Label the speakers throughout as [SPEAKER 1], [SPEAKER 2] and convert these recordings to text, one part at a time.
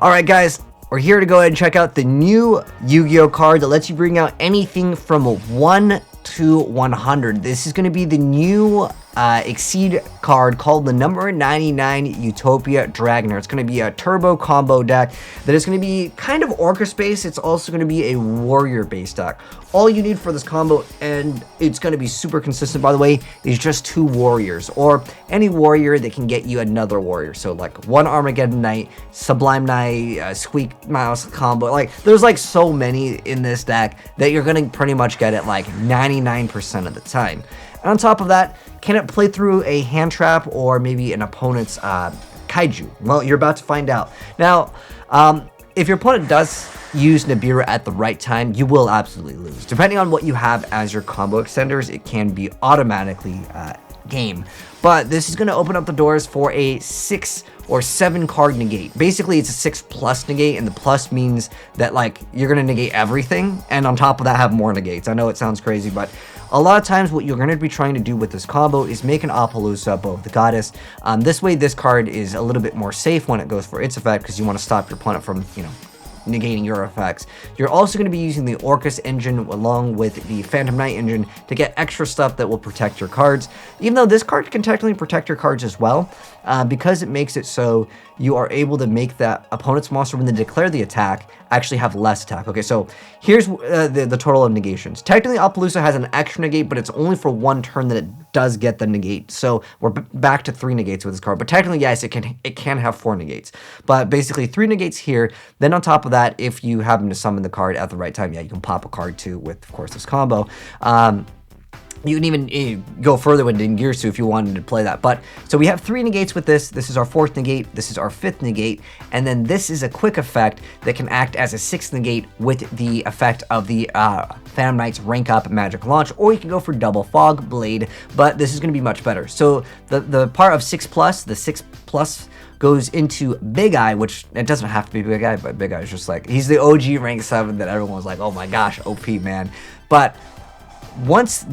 [SPEAKER 1] Alright guys, we're here to go ahead and check out the new Yu-Gi-Oh card that lets you bring out anything from 1 to 100. This is going to be the new Exceed card called the number 99 Utopia Dragner. It's going to be a turbo combo deck that is going to be kind of Orcus based. It's also going to be a warrior based deck. All you need for this combo, and it's going to be super consistent by the way, is just 2 warriors or any warrior that can get you another warrior. So like 1 Armageddon Knight, Sublime Knight, Squeak Mouse combo. Like there's like so many in this deck that you're going to pretty much get it like 99% of the time. And on top of that, can it play through a hand trap or maybe an opponent's kaiju? Well, you're about to find out. Now, if your opponent does use Nibiru at the right time, you will absolutely lose. Depending on what you have as your combo extenders, it can be automatically game. But this is going to open up the doors for a 6 or 7 card negate. Basically, it's a 6+ negate, and the plus means that like you're going to negate everything, and on top of that have more negates. I know it sounds crazy, but a lot of times what you're going to be trying to do with this combo is make an Appaloosa Bow of the Goddess. This way, this card is a little bit more safe when it goes for its effect because you want to stop your opponent from, you know, negating your effects. You're also going to be using the Orcus engine along with the Phantom Knight engine to get extra stuff that will protect your cards. Even though this card can technically protect your cards as well, because it makes it so you are able to make that opponent's monster, when they declare the attack, actually have less attack. Okay, so here's the total of negations. Technically, Appaloosa has an extra negate, but it's only for 1 turn that it does get the negate. So we're back to 3 negates with this card. But technically, yes, it can have 4 negates. But basically, 3 negates here. Then on top of that, if you happen to summon the card at the right time, yeah, you can pop a card too with, of course, this combo. You can even go further with Dingirsu if you wanted to play that. But so we have 3 negates with this. This is our 4th negate. This is our 5th negate. And then this is a quick effect that can act as a 6th negate with the effect of the Phantom Knight's rank up magic launch. Or you can go for double fog blade. But this is going to be much better. So the part of 6+, the 6+ goes into Big Eye, which it doesn't have to be Big Eye, but Big Eye is just like, he's the OG rank 7 that everyone was like, oh my gosh, OP, man. But once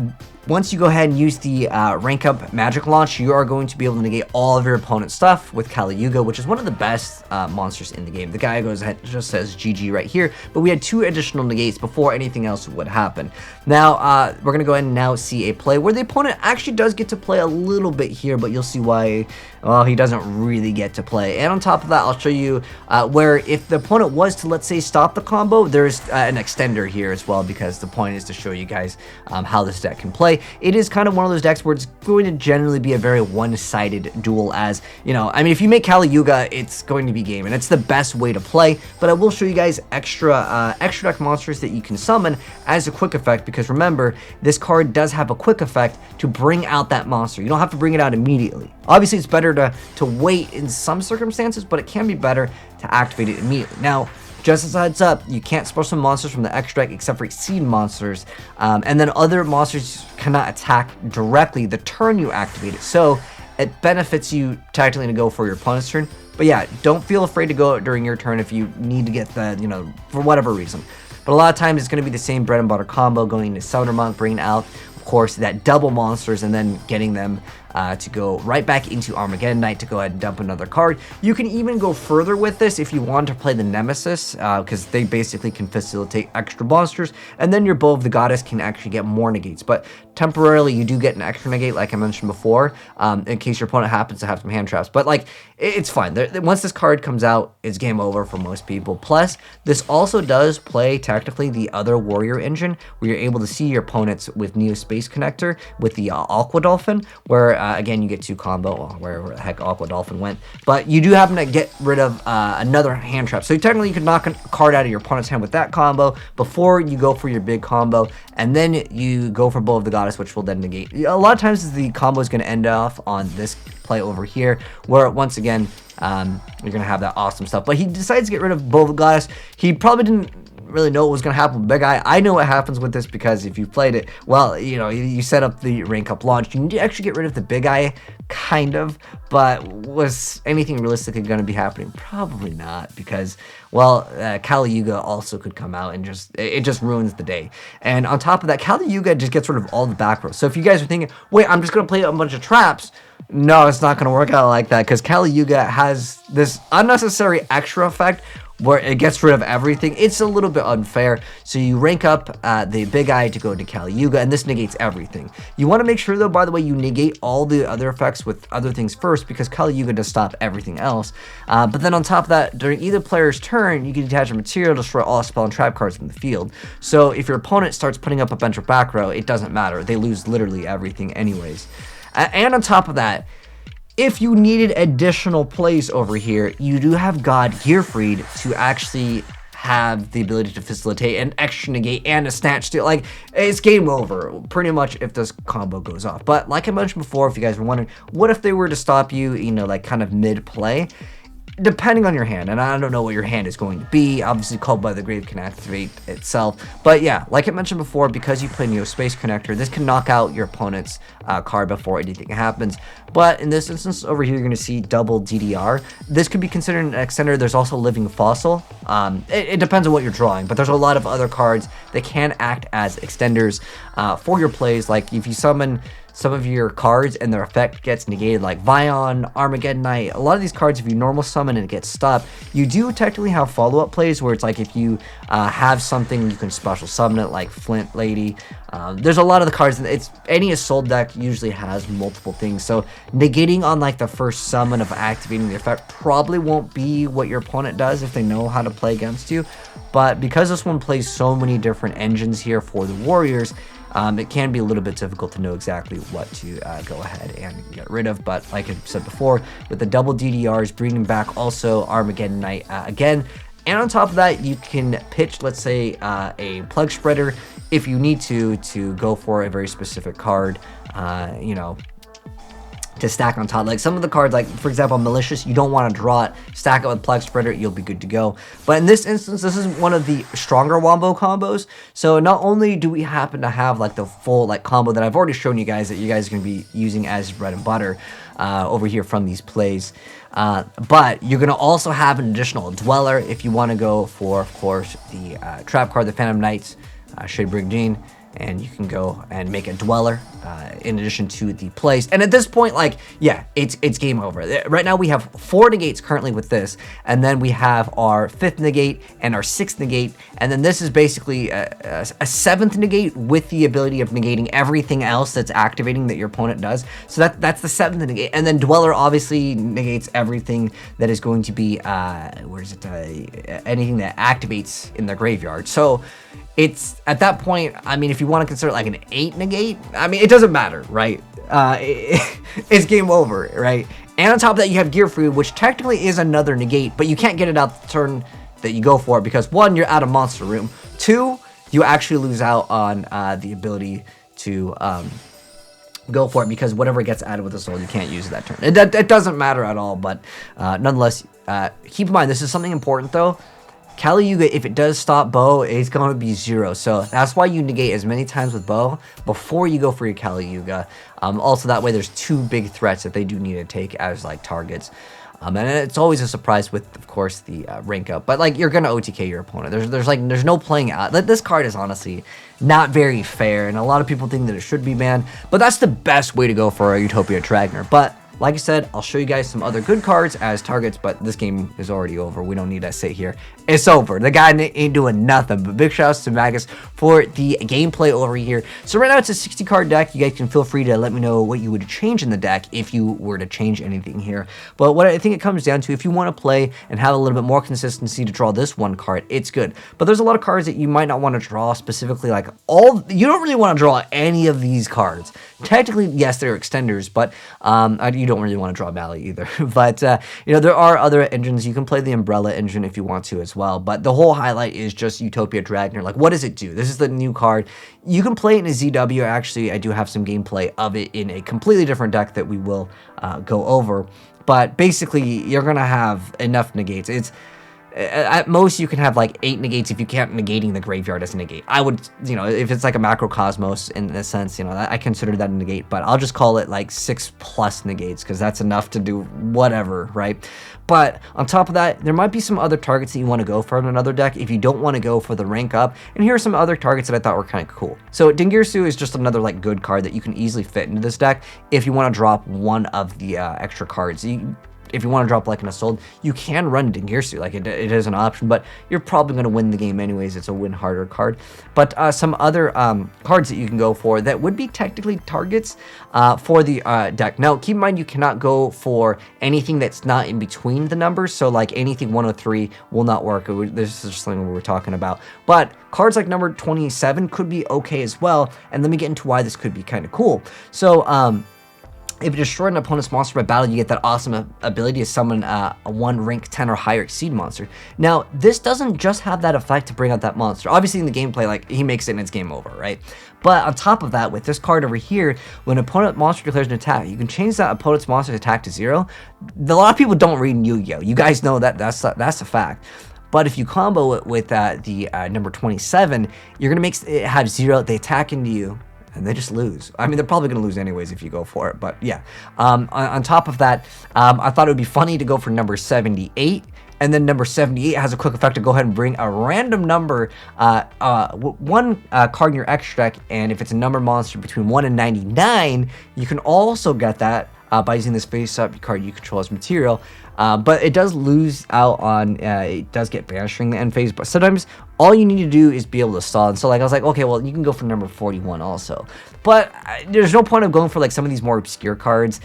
[SPEAKER 1] you go ahead and use the rank up magic launch, you are going to be able to negate all of your opponent's stuff with Kali Yuga, which is one of the best monsters in the game. The guy goes ahead and just says GG right here, but we had 2 additional negates before anything else would happen. Now, we're going to go ahead and now see a play where the opponent actually does get to play a little bit here, but you'll see why, well, he doesn't really get to play. And on top of that, I'll show you where if the opponent was to, let's say, stop the combo, there's an extender here as well, because the point is to show you guys how this deck can play. It is kind of one of those decks where it's going to generally be a very one-sided duel, as, you know, I mean, if you make Kali Yuga, it's going to be game, and it's the best way to play, but I will show you guys extra deck monsters that you can summon as a quick effect, because remember, this card does have a quick effect to bring out that monster. You don't have to bring it out immediately. Obviously, it's better to wait in some circumstances, but it can be better to activate it immediately. Now, just as a heads up, you can't special summon monsters from the extra deck except for Exceed monsters, and then other monsters cannot attack directly the turn you activate it, so it benefits you technically to go for your opponent's turn. But yeah, don't feel afraid to go during your turn if you need to get the, you know, for whatever reason. But a lot of times it's going to be the same bread and butter combo, going into Summoner Monk, bringing out, of course, that double monsters, and then getting them to go right back into Armageddon Knight to go ahead and dump another card. You can even go further with this if you want to play the Nemesis, because they basically can facilitate extra monsters, and then your Bow of the Goddess can actually get more negates. But temporarily, you do get an extra negate, like I mentioned before, in case your opponent happens to have some hand traps. But like, it's fine. Once this card comes out, it's game over for most people. Plus, this also does play technically the other warrior engine, where you're able to see your opponents with Neo Space Connector with the Aqua Dolphin, where again you get 2 combo, wherever the heck Aqua Dolphin went. But you do happen to get rid of another hand trap, so technically you could knock a card out of your opponent's hand with that combo before you go for your big combo, and then you go for Bow of the Goddess, which will then negate. A lot of times the combo is going to end off on this play over here, where once again you're going to have that awesome stuff. But he decides to get rid of Bow of the Goddess. He probably didn't really know what was going to happen with Big Eye. I know what happens with this because if you played it, well, you know, you set up the rank up launch. You need to actually get rid of the Big Eye, kind of, but was anything realistically going to be happening? Probably not, because, well, Kali Yuga also could come out and it just ruins the day. And on top of that, Kali Yuga just gets rid of all the back rows. So if you guys are thinking, wait, I'm just going to play a bunch of traps, No, it's not going to work out like that because Kali Yuga has this unnecessary extra effect where it gets rid of everything. It's a little bit unfair. So you rank up the big eye to go to Kali Yuga, and this negates everything. You want to make sure, though, by the way, you negate all the other effects with other things first because Kali Yuga does stop everything else. But then on top of that, during either player's turn, you can detach a material to destroy all spell and trap cards in the field. So if your opponent starts putting up a bunch of back row, it doesn't matter. They lose literally everything anyways. And on top of that, if you needed additional plays over here, you do have God Gearfried to actually have the ability to facilitate an extra negate and a snatch steal. Like, it's game over pretty much if this combo goes off. But like I mentioned before, if you guys were wondering, what if they were to stop you, you know, like kind of mid-play? Depending on your hand, and I don't know what your hand is going to be. Obviously, Called by the Grave can activate itself. But yeah, like I mentioned before, because you play Neo Space Connector, this can knock out your opponent's card before anything happens. But in this instance over here, you're going to see double DDR. This could be considered an extender. There's also Living Fossil. It depends on what you're drawing, but there's a lot of other cards that can act as extenders for your plays. Like if you summon some of your cards and their effect gets negated, like Vion, Armageddon Knight, a lot of these cards, if you normal summon and it gets stopped, you do technically have follow-up plays where it's like if you have something, you can special summon it, like Flint Lady. There's a lot of the cards, any Assault deck usually has multiple things, so negating on like the first summon of activating the effect probably won't be what your opponent does if they know how to play against you. But because this one plays so many different engines here for the Warriors, it can be a little bit difficult to know exactly what to go ahead and get rid of. But like I said before, with the double DDRs, bringing back also Armageddon Knight again. And on top of that, you can pitch, let's say, a plug spreader if you need to go for a very specific card, you know, to stack on top. Like some of the cards, like for example Malicious, you don't want to draw it, stack it with Plug Spreader, you'll be good to go. But in this instance, this is one of the stronger wombo combos, so not only do we happen to have like the full like combo that I've already shown you guys that you guys are going to be using as bread and butter over here from these plays, but you're going to also have an additional Dweller if you want to go for, of course, the trap card, the Phantom Knights, Shade Brigandine, and you can go and make a Dweller in addition to the plays. And at this point, like, yeah, it's game over. Right now we have 4 negates currently with this, and then we have our 5th negate and our 6th negate, and then this is basically a 7th negate with the ability of negating everything else that's activating that your opponent does. So that's the 7th negate, and then Dweller obviously negates everything that is going to be anything that activates in the graveyard. So it's at that point, I mean, if you want to consider it like an 8 negate, I mean, it doesn't matter, right? It's game over, right? And on top of that, you have Gearfried, which technically is another negate, but you can't get it out the turn that you go for it because 1, you're out of Monster Room. 2, you actually lose out on the ability to go for it because whatever gets added with the soul, you can't use that turn. It doesn't matter at all, but nonetheless, keep in mind, this is something important though. Kali Yuga, if it does stop Bo, it's going to be 0. So that's why you negate as many times with Bo before you go for your Kali Yuga. Also, that way there's 2 big threats that they do need to take as like targets. And it's always a surprise with, of course, the rank up. But like, you're going to OTK your opponent. There's no playing out. This card is honestly not very fair, and a lot of people think that it should be banned. But that's the best way to go for a Utopia Dragner. But like I said, I'll show you guys some other good cards as targets, but this game is already over. We don't need to sit here. It's over. The guy ain't doing nothing, but big shouts to Magus for the gameplay over here. So right now it's a 60 card deck. You guys can feel free to let me know what you would change in the deck if you were to change anything here. But what I think it comes down to, if you want to play and have a little bit more consistency to draw this one card, it's good. But there's a lot of cards that you might not want to draw specifically, like you don't really want to draw any of these cards. Technically, yes, they're extenders, but you don't really want to draw Mali either. But you know, there are other engines. You can play the Umbrella engine if you want to as well. But the whole highlight is just Utopia Dragner. Like, what does it do? This is the new card. You can play it in a ZW. Actually, I do have some gameplay of it in a completely different deck that we will go over. But basically, you're gonna have enough negates. At most, you can have like 8 negates if you can't negating the graveyard as a negate. I would, you know, if it's like a macrocosmos in a sense, you know, I consider that a negate, but I'll just call it like 6+ negates because that's enough to do whatever, right? But on top of that, there might be some other targets that you want to go for in another deck if you don't want to go for the rank up. And here are some other targets that I thought were kind of cool. So Dingirsu is just another like good card that you can easily fit into this deck if you want to drop one of the extra cards. If you want to drop like an Assault, you can run Dingirsu, like it is an option, but you're probably going to win the game anyways. It's a win harder card. But some other cards that you can go for that would be technically targets for the deck. Now, keep in mind you cannot go for anything that's not in between the numbers, so like anything 103 will not work. This is just something we were talking about. But cards like number 27 could be okay as well, and let me get into why this could be kind of cool. So, if you destroy an opponent's monster by battle, you get that awesome ability to summon a 1 rank 10 or higher exceed monster. Now, this doesn't just have that effect to bring out that monster. Obviously, in the gameplay, like, he makes it and it's game over, right? But on top of that, with this card over here, when an opponent monster declares an attack, you can change that opponent's monster's attack to 0. A lot of people don't read YuGiOh. You guys know that that's a fact. But if you combo it with the number 27, you're going to make it have 0. They attack into you, and they just lose. I mean, they're probably going to lose anyways if you go for it, but yeah. On top of that, I thought it would be funny to go for number 78, and then number 78 has a quick effect to go ahead and bring a random number, one card in your extra deck, and if it's a number monster between 1 and 99, you can also get that by using this face-up card you control as material. But it does lose out on, it does get banished during the end phase, but sometimes all you need to do is be able to stall. And so like I was like, okay, well, you can go for number 41 also. But there's no point of going for like some of these more obscure cards.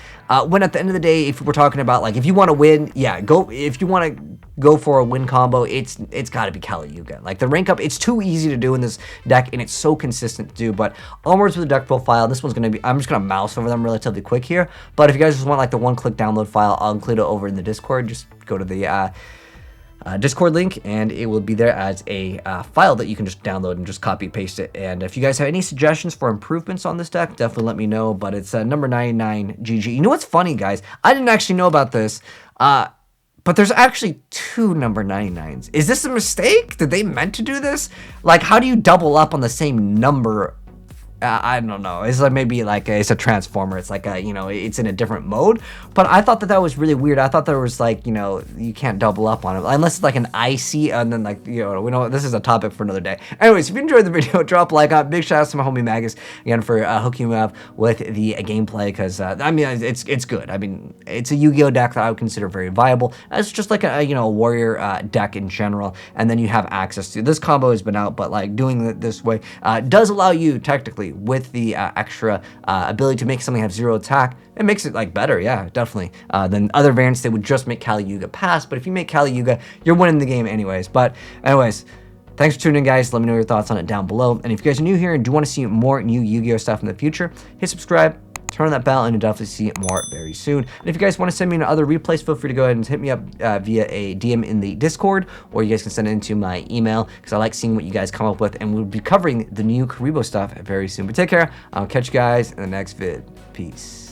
[SPEAKER 1] When at the end of the day, if we're talking about like, if you want to win, yeah, go. If you want to go for a win combo, it's got to be Kali-Yuga. Like the rank up, it's too easy to do in this deck, and it's so consistent to do. But onwards with the deck profile, this one's going to be, I'm just going to mouse over them relatively quick here. But if you guys just want like the one-click download file, I'll include it over in the Discord. Just go to the Discord link, and it will be there as a file that you can just download and just copy paste it. And if you guys have any suggestions for improvements on this deck, definitely let me know. But it's number 99 GG. You know what's funny, guys? I didn't actually know about this, but there's actually 2 number 99s. Is this a mistake? Did they meant to do this? Like, how do you double up on the same number? I don't know. It's like maybe like it's a transformer. It's like a, you know, it's in a different mode. But I thought that was really weird. I thought there was like, you know, you can't double up on it unless it's like an IC, and then like, you know, we know this is a topic for another day. Anyways, if you enjoyed the video, drop a like up. Big shout out to my homie Magus again for hooking me up with the gameplay, because I mean it's good. I mean, it's a YuGiOh deck that I would consider very viable. It's just like a, you know, warrior deck in general, and then you have access to this combo has been out, but like doing it this way does allow you technically with the extra ability to make something have 0 attack. It makes it like better, yeah, definitely, than other variants that would just make Kali-Yuga pass. But if you make Kali-Yuga, you're winning the game anyways. But anyways, thanks for tuning in, guys. Let me know your thoughts on it down below. And if you guys are new here and do want to see more new YuGiOh stuff in the future, hit subscribe, turn on that bell, and you'll definitely see more very soon. And if you guys want to send me other replays, feel free to go ahead and hit me up via a DM in the Discord, or you guys can send it into my email, because I like seeing what you guys come up with, and we'll be covering the new Karibo stuff very soon. But take care. I'll catch you guys in the next vid. Peace.